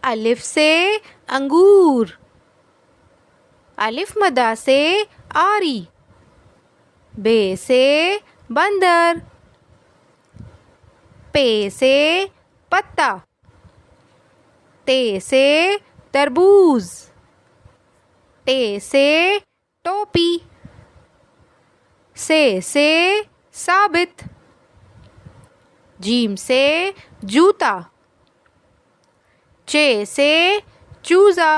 अलिफ से अंगूर, अलिफ मदा से आरी, बे से बंदर, पे से पत्ता, ते से तरबूज, टे से टोपी, से साबित, जीम से जूता, चे से चूज़ा,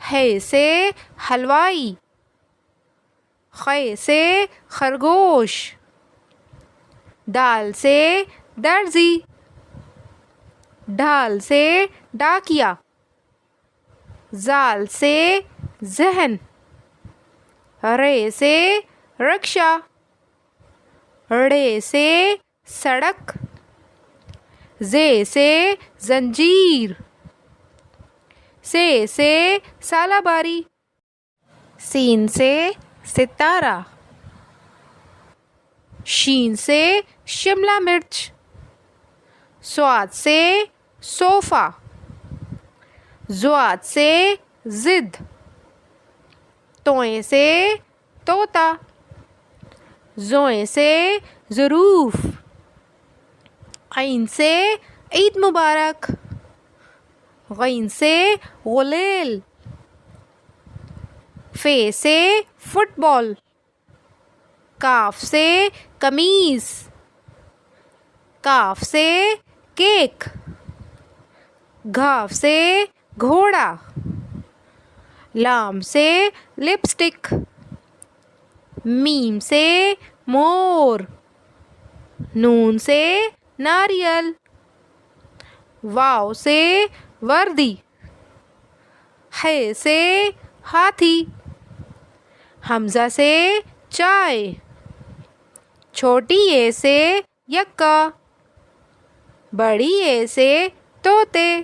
है से हलवाई, खे से खरगोश, दाल से दर्जी, ढाल से डाकिया, जाल से जहन, रे से रक्षा, रे से सड़क, जे से जंजीर, से सालाबारी, सीन से सितारा, शीन से शिमला मिर्च, स्वाद से सोफ़ा, ज़्वाद से ज़िद, तोए से तोता, ज़ोए से ज़रूफ, ऐन से ईद मुबारक, गैन से गुलेल, फे से फुटबॉल, काफ से कमीज़, काफ से केक, घाफ से घोड़ा, लाम से लिपस्टिक, मीम से मोर, नून से नारियल, वाव से वर्दी, है से हाथी, हमज़ा से चाय, छोटी ए से यक्का, बड़ी ए से तोते।